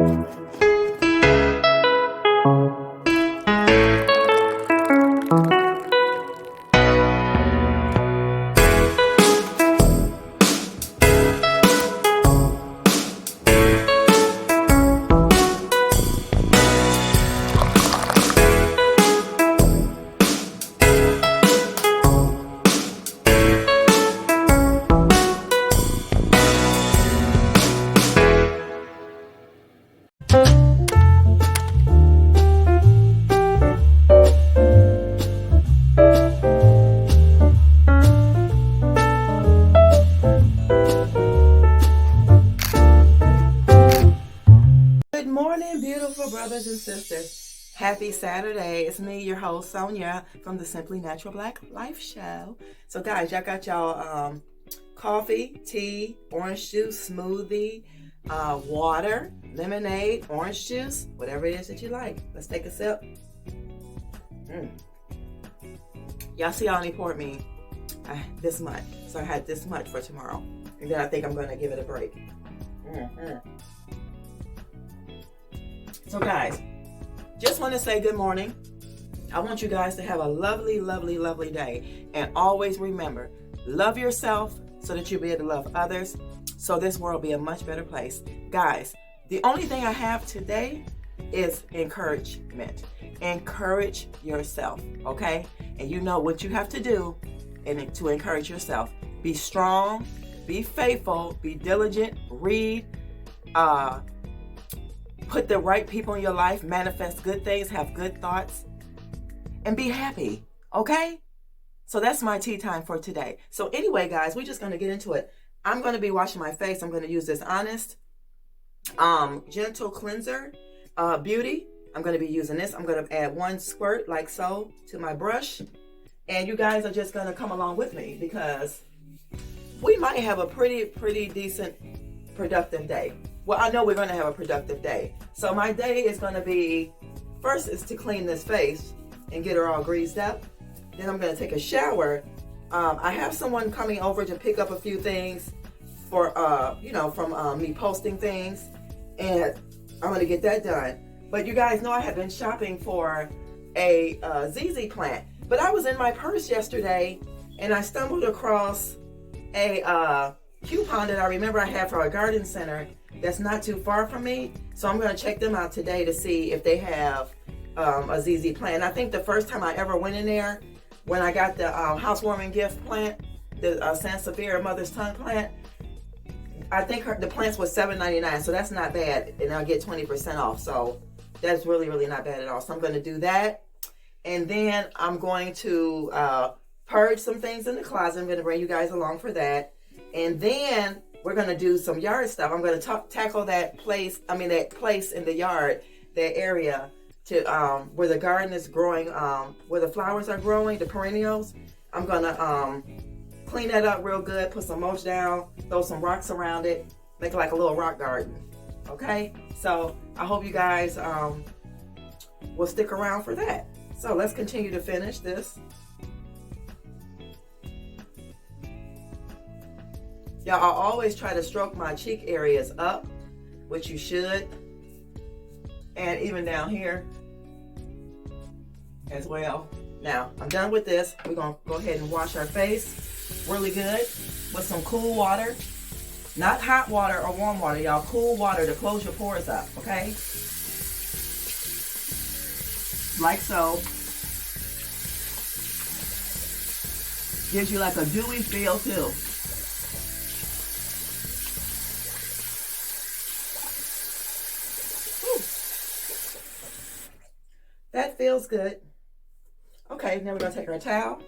Good morning, beautiful brothers and sisters. Happy Saturday. It's me, your host, Sonia, from the Simply Natural Black Life Show. So, guys, y'all got y'all coffee, tea, orange juice, smoothie, water, lemonade, orange juice, whatever it is that you like. Let's take a sip. Y'all see, I only poured me this much. So I had this much for tomorrow. And then I think I'm going to give it a break. So guys, just want to say good morning. I want you guys to have a lovely, lovely, lovely day. And always remember, love yourself so that you'll be able to love others, so this world will be a much better place. Guys, the only thing I have today is encouragement. Encourage yourself, okay? And you know what you have to do to encourage yourself. Be strong, be faithful, be diligent, read, put the right people in your life, manifest good things, have good thoughts, and be happy, okay? So that's my tea time for today. So anyway, guys, we're just going to get into it. I'm going to be washing my face. I'm going to use this Honest Gentle Cleanser Beauty. I'm going to be using this. I'm going to add 1 squirt like so to my brush. And you guys are just going to come along with me because we might have a pretty decent, productive day. Well, I know we're going to have a productive day. So my day is going to be, first is to clean this face and get her all greased up. Then I'm going to take a shower. I have someone coming over to pick up a few things for, from me posting things. And I'm going to get that done. But you guys know I have been shopping for a ZZ plant. But I was in my purse yesterday and I stumbled across a coupon that I remember I had for a garden center that's not too far from me. So I'm going to check them out today to see if they have a ZZ plant. I think the first time I ever went in there, when I got the housewarming gift plant, the Sansevieria Mother's Tongue plant, I think the plants was $7.99, so that's not bad, and I'll get 20% off. So that's really, really not bad at all. So I'm going to do that, and then I'm going to purge some things in the closet. I'm going to bring you guys along for that, and then we're going to do some yard stuff. I'm going to tackle that place in the yard, that area to where the garden is growing, where the flowers are growing, the perennials. I'm going to clean that up real good, put some mulch down, throw some rocks around it, make it like a little rock garden. Okay? So I hope you guys will stick around for that. So let's continue to finish this. Y'all, I always try to stroke my cheek areas up, which you should, and even down here as well. Now, I'm done with this. We're going to go ahead and wash our face really good with some cool water. Not hot water or warm water, y'all. Cool water to close your pores up, okay? Like so. Gives you like a dewy feel too. That feels good. Okay, now we're going to take our towel.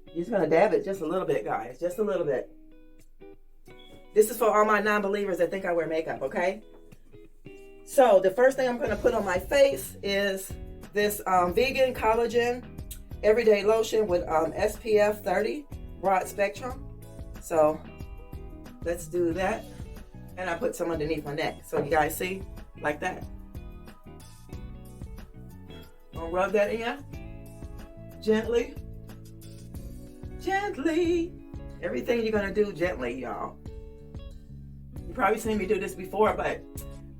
You're just going to dab it just a little bit, guys. Just a little bit. This is for all my non-believers that think I wear makeup, okay? So the first thing I'm going to put on my face is this vegan collagen everyday lotion with SPF 30 broad spectrum. So let's do that. And I put some underneath my neck. So you guys see? Like that. Gonna rub that in gently. Gently. Everything you're gonna do gently, y'all. You probably seen me do this before, but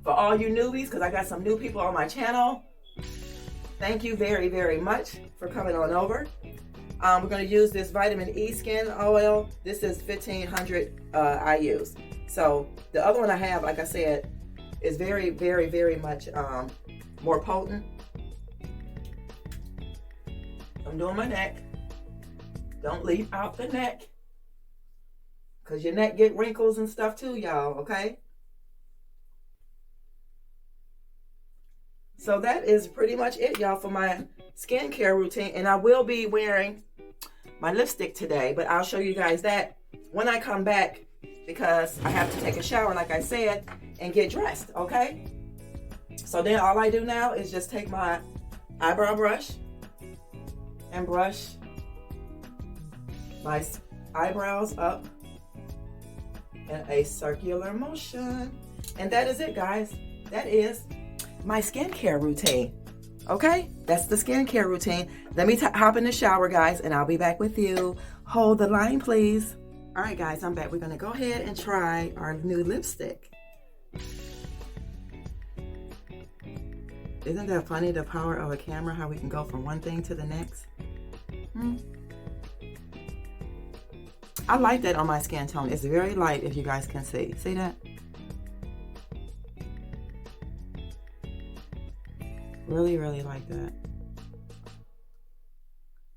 For all you newbies, because I got some new people on my channel, thank you very, very much for coming on over. We're going to use this vitamin E skin oil. This is 1500 IUs. So the other one I have, like I said, is very, very, very much more potent. I'm doing my neck. Don't leave out the neck, because your neck get wrinkles and stuff too, y'all, okay? So that is pretty much it, y'all, for my skincare routine. And I will be wearing my lipstick today, but I'll show you guys that when I come back, because I have to take a shower, like I said, and get dressed, okay? So then all I do now is just take my eyebrow brush and brush my eyebrows up in a circular motion. And that is it, guys. That is my skincare routine. Okay, that's the skincare routine. Let me hop in the shower, guys, and I'll be back with you. Hold the line, please. All right, guys, I'm back. We're gonna go ahead and try our new lipstick. Isn't that funny, the power of a camera, how we can go from one thing to the next? I like that on my skin tone. It's very light, if you guys can see. See that? Really, really like that.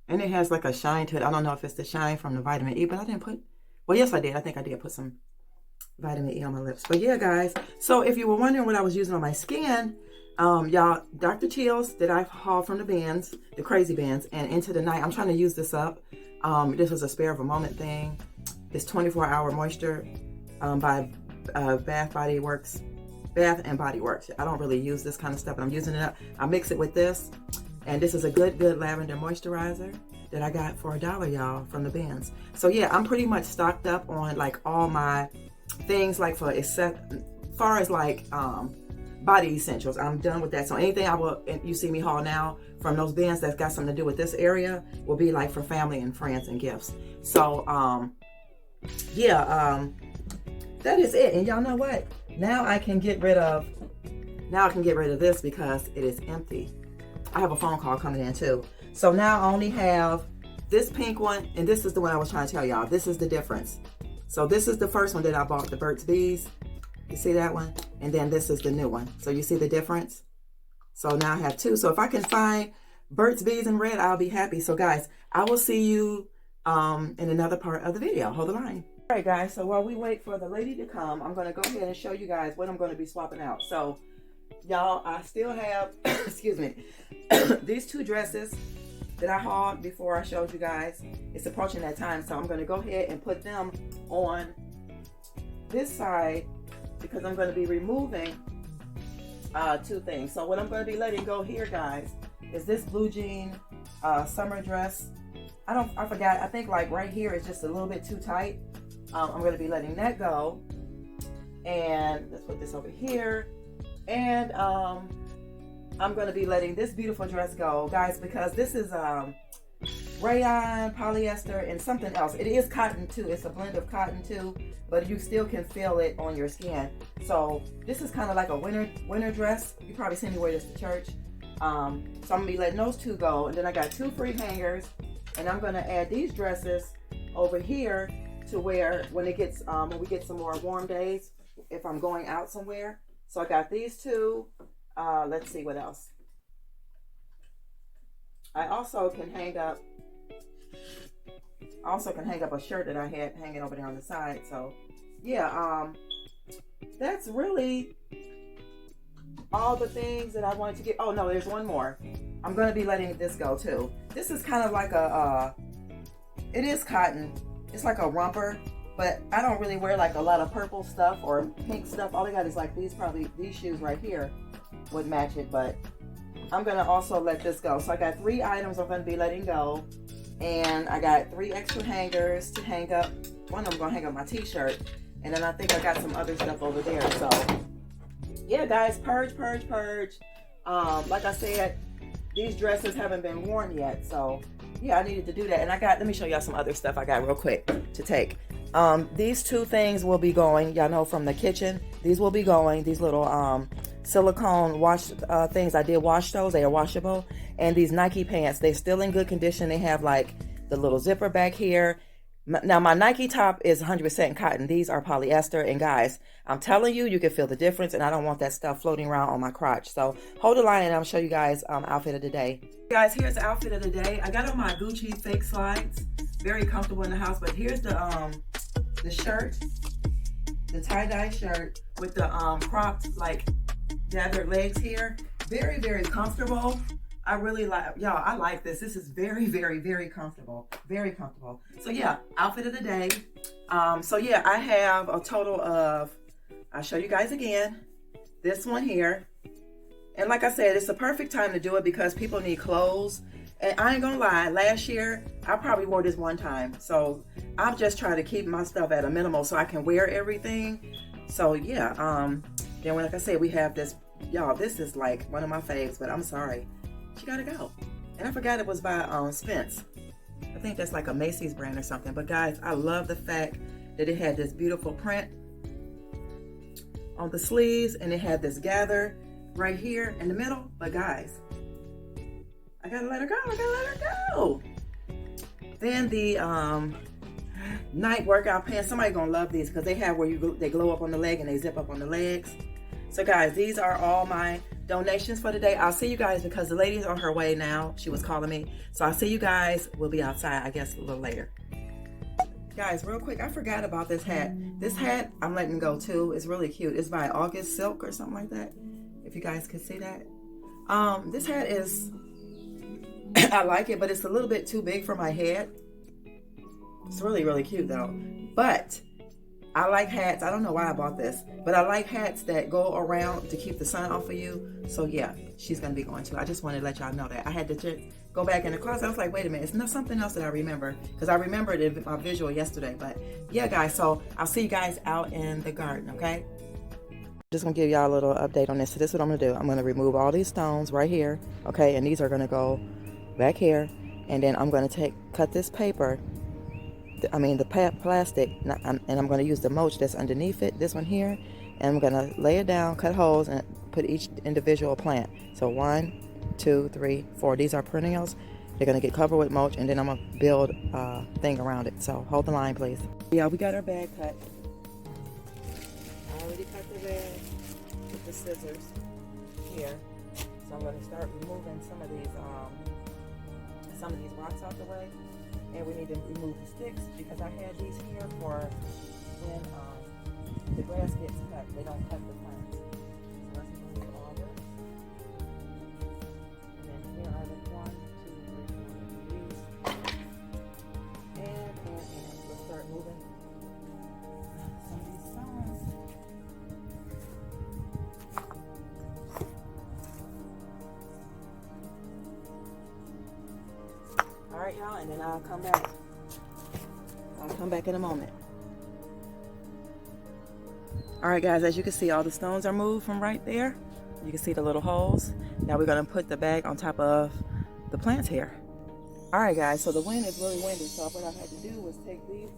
And it has like a shine to it. I don't know if it's the shine from the vitamin E, but I didn't put, well, yes, I did. I think I did put some vitamin E on my lips. But yeah, guys. So if you were wondering what I was using on my skin, y'all, Dr. Teal's that I've hauled from the bins, the crazy bins, and Into the Night. I'm trying to use this up. This was a spare of a moment thing. It's 24-hour moisture by Bath and Body Works. I don't really use this kind of stuff, but I'm using it up. I mix it with this, and this is a good lavender moisturizer that I got for $1, y'all, from the bins. So yeah, I'm pretty much stocked up on like all my things, like for far as like body essentials. I'm done with that. So anything you see me haul now from those bins that's got something to do with this area will be like for family and friends and gifts. So yeah, that is it. And y'all know what? Now I can get rid of this because it is empty. I have a phone call coming in too. So now I only have this pink one, and this is the one I was trying to tell y'all. This is the difference. So this is the first one that I bought, the Burt's Bees. You see that one? And then this is the new one. So you see the difference? So now I have two. So if I can find Burt's Bees in red, I'll be happy. So guys, I will see you in another part of the video. Hold the line. All right, guys. So while we wait for the lady to come, I'm going to go ahead and show you guys what I'm going to be swapping out. So y'all, I still have, excuse me, these two dresses that I hauled before I showed you guys. It's approaching that time. So I'm going to go ahead and put them on this side, because I'm going to be removing two things. So what I'm going to be letting go here, guys, is this blue jean summer dress. I forgot. I think like right here is just a little bit too tight. I'm going to be letting that go. And let's put this over here. And I'm going to be letting this beautiful dress go, guys, because this is rayon, polyester, and something else. It is cotton too. It's a blend of cotton too, but you still can feel it on your skin. So this is kind of like a winter dress. You probably seen me wear this to church. So I'm gonna be letting those two go, and then I got two free hangers, and I'm gonna add these dresses over here to wear when it gets when we get some more warm days, if I'm going out somewhere. So I got these two. Let's see what else. I also can hang up a shirt that I had hanging over there on the side. So yeah, that's really all the things that I wanted to get. Oh no, there's one more. I'm going to be letting this go too. This is kind of like it is cotton. It's like a romper, but I don't really wear like a lot of purple stuff or pink stuff. All I got is like these shoes right here would match it, but I'm going to also let this go. So I got 3 items I'm going to be letting go, and I got 3 extra hangers to hang up. One of them going to hang up my t-shirt, and then I think I got some other stuff over there. So yeah, guys, purge. Like I said, these dresses haven't been worn yet, so yeah, I needed to do that. And let me show y'all some other stuff I got real quick to take. These two things will be going, y'all know, from the kitchen. These will be going, these little silicone wash things. I did wash those. They are washable. And these Nike pants, they're still in good condition. They have like the little zipper back here. Now my Nike top is 100% cotton. These are polyester. And guys, I'm telling you, you can feel the difference. And I don't want that stuff floating around on my crotch. So hold the line and I'll show you guys outfit of the day. Guys, here's the outfit of the day. I got on my Gucci fake slides. Very comfortable in the house. But here's the shirt, the tie-dye shirt with the cropped like gathered legs here. Very, very comfortable. I really like, y'all, I like this. This is very, very, very comfortable. Very comfortable. So yeah, outfit of the day. So yeah, I have a total of, I'll show you guys again, this one here. And like I said, it's the perfect time to do it because people need clothes. And I ain't gonna lie, last year, I probably wore this one time. So I'm just trying to keep my stuff at a minimal so I can wear everything. So yeah, then like I said, we have this, y'all, this is like one of my faves, but I'm sorry. She gotta go. And I forgot it was by Spence. I think that's like a Macy's brand or something. But guys, I love the fact that it had this beautiful print on the sleeves and it had this gather right here in the middle. But guys, I gotta let her go. I gotta let her go. Then the night workout pants. Somebody gonna love these because they have where they glow up on the leg and they zip up on the legs. So guys, these are all my donations for today. I'll see you guys because the lady's on her way now. She was calling me. So I'll see you guys. We'll be outside, I guess, a little later. Guys, real quick, I forgot about this hat. This hat, I'm letting go too. It's really cute. It's by August Silk or something like that. If you guys can see that. This hat is, I like it, but it's a little bit too big for my head. It's really, really cute though. But I like hats. I don't know why I bought this, but I like hats that go around to keep the sun off of you. So yeah, she's gonna be going to. I just wanted to let y'all know that. I had to go back in the closet. I was like, wait a minute, it's not something else that I remember because I remembered it in my visual yesterday. But yeah, guys, so I'll see you guys out in the garden, okay? Just gonna give y'all a little update on this. So this is what I'm gonna do. I'm gonna remove all these stones right here, okay? And these are gonna go back here, and then I'm gonna cut this paper. The plastic, and I'm going to use the mulch that's underneath it, this one here, and I'm going to lay it down, cut holes, and put each individual plant. So 1, 2, 3, 4. These are perennials. They're going to get covered with mulch, and then I'm going to build a thing around it. So hold the line, please. Yeah, we got our bag cut. I already cut the bag with the scissors here. So I'm going to start removing some of these rocks out the way. And we need to remove the sticks because I had these here for when the grass gets cut. They don't cut the plants. So let's remove all this. And then here are the 1, 2, 3, 4 these. And we'll start moving some of these stones. Alright, y'all, and then I'll come back. I'll come back in a moment. Alright, guys, as you can see, all the stones are moved from right there. You can see the little holes. Now we're going to put the bag on top of the plants here. Alright, guys, so the wind is really windy, so what I had to do was take these,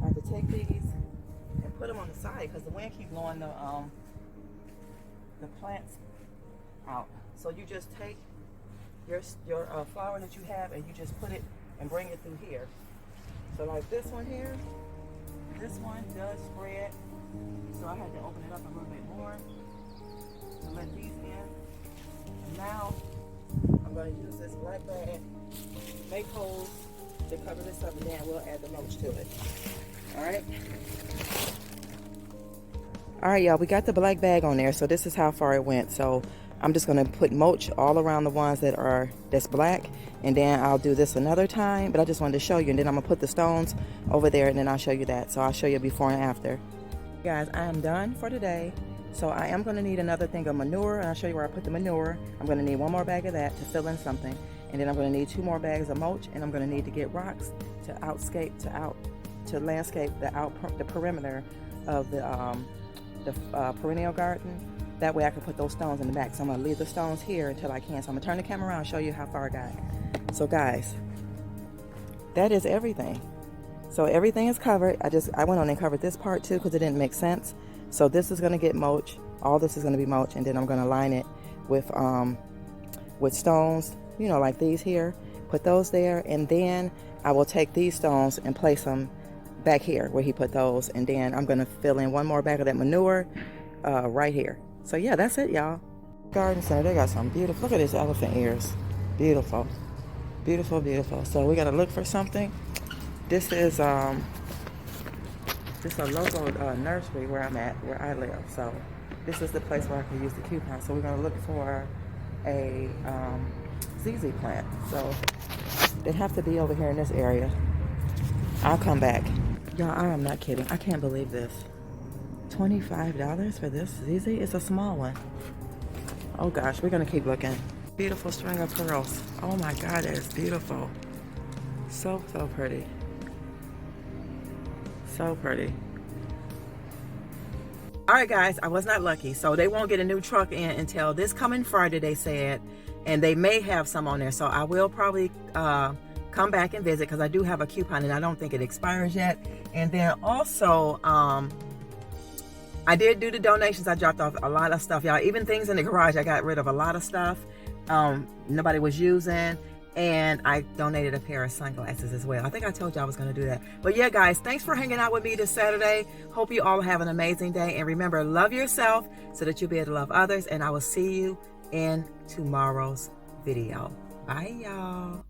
I had to take these and put them on the side because the wind keeps blowing the plants out. So you just take your flower that you have and you just put it and bring it through here. So like this one here, this one does spread, so I had to open it up a little bit more to let these in. And now I'm going to use this black bag, make holes to cover this up, and then we'll add the mulch to it. Alright? Alright, y'all, we got the black bag on there, so this is how far it went. So I'm just going to put mulch all around the ones that's black, and then I'll do this another time, but I just wanted to show you, and then I'm going to put the stones over there, and then I'll show you that. So I'll show you before and after. Guys, I am done for today. So I am going to need another thing of manure, and I'll show you where I put the manure. I'm going to need one more bag of that to fill in something, and then I'm going to need 2 more bags of mulch, and I'm going to need to get rocks to landscape the perimeter of the perennial garden. That way I can put those stones in the back. So I'm going to leave the stones here until I can. So I'm going to turn the camera around and show you how far I got. So guys, that is everything. So everything is covered. I went on and covered this part too because it didn't make sense. So this is going to get mulch. All this is going to be mulch, and then I'm going to line it with stones, you know, like these here. Put those there, and then I will take these stones and place them back here where he put those, and then I'm going to fill in one more bag of that manure right here. So yeah, that's it, y'all. Garden center, they got some beautiful, look at these elephant ears. Beautiful, beautiful, beautiful. So we got to look for something. This is just a local nursery where I'm at, where I live. So this is the place where I can use the coupon. So we're going to look for a ZZ plant. So they have to be over here in this area. I'll come back. Y'all, I am not kidding. I can't believe this. $25 for this ZZ? It's a small one. Oh gosh, we're going to keep looking. Beautiful string of pearls. Oh my God, that is beautiful. So, so pretty. So pretty. All right, guys, I was not lucky. So they won't get a new truck in until this coming Friday, they said. And they may have some on there. So I will probably come back and visit because I do have a coupon and I don't think it expires yet. And then also, I did do the donations. I dropped off a lot of stuff, y'all. Even things in the garage, I got rid of a lot of stuff nobody was using. And I donated a pair of sunglasses as well. I think I told you I was going to do that. But yeah, guys, thanks for hanging out with me this Saturday. Hope you all have an amazing day. And remember, love yourself so that you'll be able to love others. And I will see you in tomorrow's video. Bye, y'all.